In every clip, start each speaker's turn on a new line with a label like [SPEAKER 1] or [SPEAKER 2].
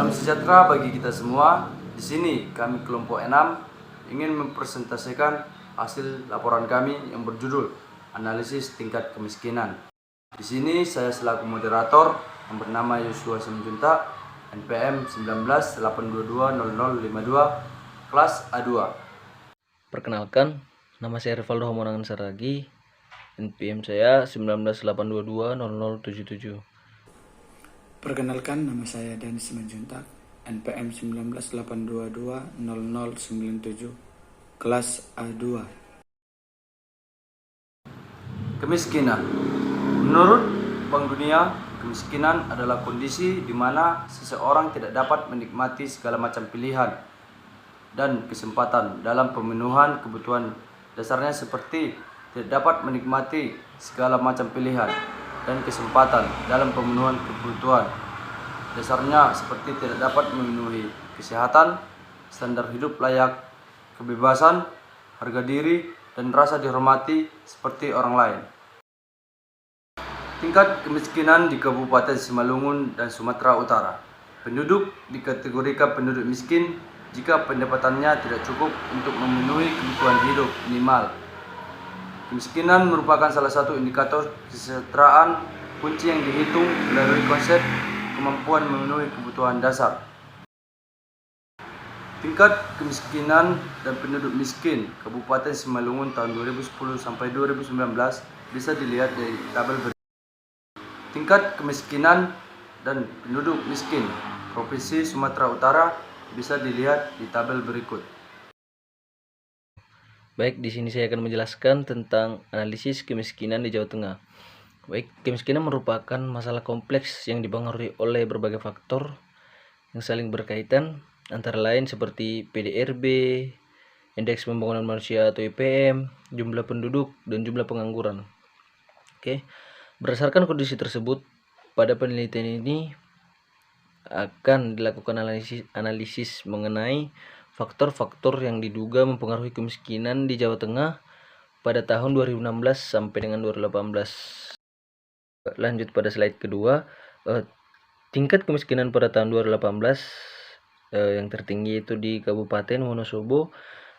[SPEAKER 1] Salam sejahtera bagi kita semua. Di sini kami kelompok 6 ingin mempresentasikan hasil laporan kami yang berjudul Analisis Tingkat Kemiskinan. Di sini saya selaku moderator yang bernama Yosua Simanjuntak, NPM 19822052, kelas A2.
[SPEAKER 2] Perkenalkan, nama saya Rivaldo Homonangan Saragi, NPM saya 1982200077.
[SPEAKER 3] Perkenalkan, nama saya Danis Simanjuntak, NPM 1982200097, kelas A2.
[SPEAKER 1] Kemiskinan. Menurut Bank Dunia, kemiskinan adalah kondisi di mana seseorang tidak dapat menikmati segala macam pilihan dan kesempatan dalam pemenuhan kebutuhan dasarnya, seperti tidak dapat menikmati segala macam pilihan dan kesempatan dalam pemenuhan kebutuhan dasarnya, seperti tidak dapat memenuhi kesehatan, standar hidup layak, kebebasan, harga diri, dan rasa dihormati seperti orang lain. Tingkat kemiskinan di Kabupaten Simalungun dan Sumatera Utara. Penduduk dikategorikan penduduk miskin jika pendapatannya tidak cukup untuk memenuhi kebutuhan hidup minimal. Kemiskinan merupakan salah satu indikator kesejahteraan kunci yang dihitung melalui konsep kemampuan memenuhi kebutuhan dasar. Tingkat kemiskinan dan penduduk miskin Kabupaten Simalungun tahun 2010 sampai 2019 bisa dilihat dari tabel berikut. Tingkat kemiskinan dan penduduk miskin Provinsi Sumatera Utara bisa dilihat di tabel berikut.
[SPEAKER 2] Baik, di sini saya akan menjelaskan tentang analisis kemiskinan di Jawa Tengah. Baik, kemiskinan merupakan masalah kompleks yang dipengaruhi oleh berbagai faktor yang saling berkaitan, antara lain seperti PDRB, Indeks Pembangunan Manusia atau IPM, jumlah penduduk, dan jumlah pengangguran. Oke, berdasarkan kondisi tersebut, pada penelitian ini akan dilakukan analisis mengenai faktor-faktor yang diduga mempengaruhi kemiskinan di Jawa Tengah pada tahun 2016 sampai dengan 2018. Lanjut pada slide kedua, tingkat kemiskinan pada tahun 2018 yang tertinggi itu di Kabupaten Wonosobo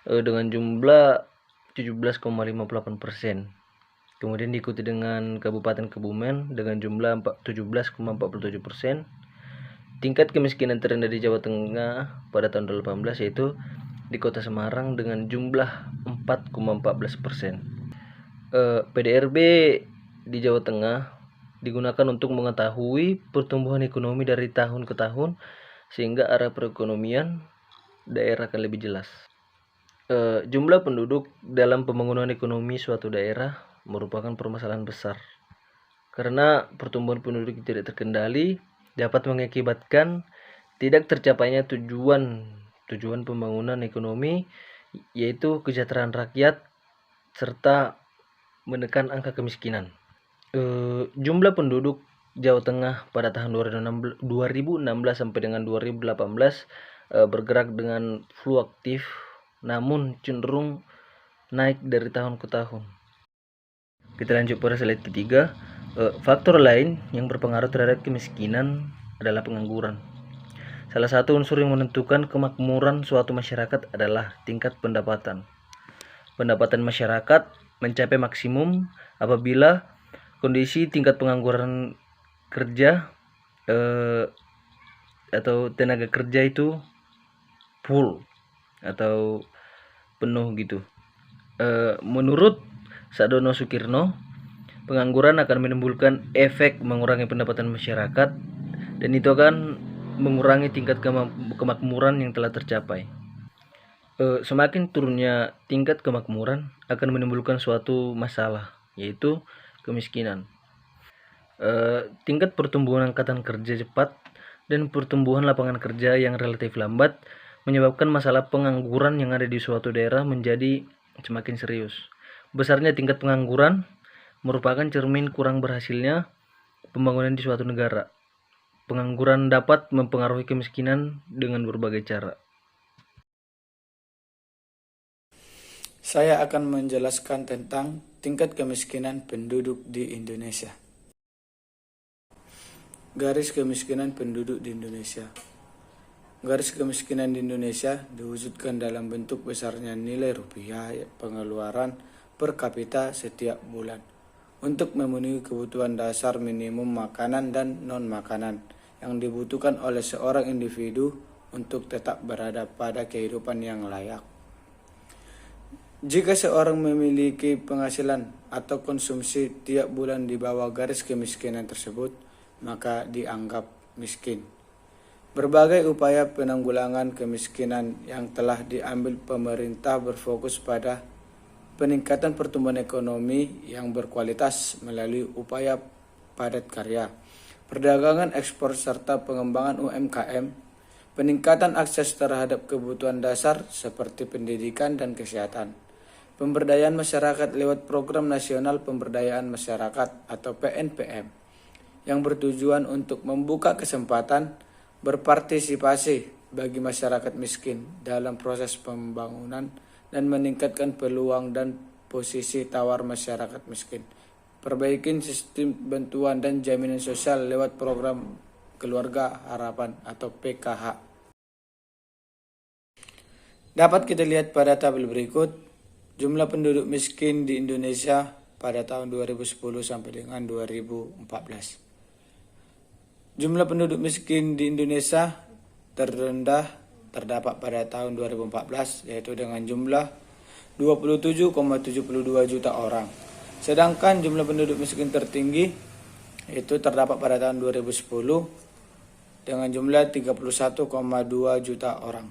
[SPEAKER 2] dengan jumlah 17,58%. Kemudian diikuti dengan Kabupaten Kebumen dengan jumlah 17,47%. Tingkat kemiskinan terendah di Jawa Tengah pada tahun 2018 yaitu di Kota Semarang dengan jumlah 4,14%. PDRB di Jawa Tengah digunakan untuk mengetahui pertumbuhan ekonomi dari tahun ke tahun sehingga arah perekonomian daerah akan lebih jelas. Jumlah penduduk dalam pembangunan ekonomi suatu daerah merupakan permasalahan besar karena pertumbuhan penduduk tidak terkendali dapat mengakibatkan tidak tercapainya tujuan pembangunan ekonomi, yaitu kesejahteraan rakyat serta menekan angka kemiskinan. Jumlah penduduk Jawa Tengah pada tahun 2016 sampai dengan 2018 bergerak dengan fluktuatif namun cenderung naik dari tahun ke tahun. Kita lanjut pada slide ketiga. Faktor lain yang berpengaruh terhadap kemiskinan adalah pengangguran. Salah satu unsur yang menentukan kemakmuran suatu masyarakat adalah tingkat pendapatan. Pendapatan masyarakat mencapai maksimum apabila kondisi tingkat pengangguran kerja atau tenaga kerja itu full atau penuh gitu. Menurut Sadono Sukirno, pengangguran akan menimbulkan efek mengurangi pendapatan masyarakat dan itu akan mengurangi tingkat kemakmuran yang telah tercapai. Semakin turunnya tingkat kemakmuran akan menimbulkan suatu masalah, yaitu kemiskinan. Tingkat pertumbuhan angkatan kerja cepat dan pertumbuhan lapangan kerja yang relatif lambat menyebabkan masalah pengangguran yang ada di suatu daerah menjadi semakin serius. Besarnya tingkat pengangguran merupakan cermin kurang berhasilnya pembangunan di suatu negara. Pengangguran dapat mempengaruhi kemiskinan dengan berbagai cara.
[SPEAKER 3] Saya akan menjelaskan tentang tingkat kemiskinan penduduk di Indonesia. Garis kemiskinan penduduk di Indonesia. garis kemiskinan di Indonesia diwujudkan dalam bentuk besarnya nilai rupiah pengeluaran per kapita setiap bulan untuk memenuhi kebutuhan dasar minimum makanan dan non-makanan yang dibutuhkan oleh seorang individu untuk tetap berada pada kehidupan yang layak. Jika seorang memiliki penghasilan atau konsumsi tiap bulan di bawah garis kemiskinan tersebut, maka dianggap miskin. Berbagai upaya penanggulangan kemiskinan yang telah diambil pemerintah berfokus pada peningkatan pertumbuhan ekonomi yang berkualitas melalui upaya padat karya, perdagangan ekspor serta pengembangan UMKM, peningkatan akses terhadap kebutuhan dasar seperti pendidikan dan kesehatan, pemberdayaan masyarakat lewat Program Nasional Pemberdayaan Masyarakat atau PNPM yang bertujuan untuk membuka kesempatan berpartisipasi bagi masyarakat miskin dalam proses pembangunan dan meningkatkan peluang dan posisi tawar masyarakat miskin. Perbaikin sistem bantuan dan jaminan sosial lewat program Keluarga Harapan atau PKH. Dapat kita lihat pada tabel berikut jumlah penduduk miskin di Indonesia pada tahun 2010 sampai dengan 2014. Jumlah penduduk miskin di Indonesia terendah terdapat pada tahun 2014 yaitu dengan jumlah 27,72 juta orang. Sedangkan jumlah penduduk miskin tertinggi itu terdapat pada tahun 2010 dengan jumlah 31,2 juta orang.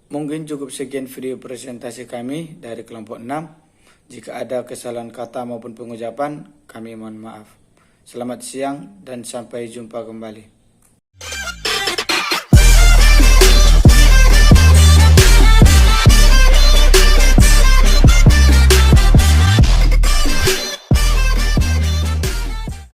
[SPEAKER 3] Mungkin cukup sekian video presentasi kami dari kelompok 6. Jika ada kesalahan kata maupun pengucapan, kami mohon maaf. Selamat siang dan sampai jumpa kembali.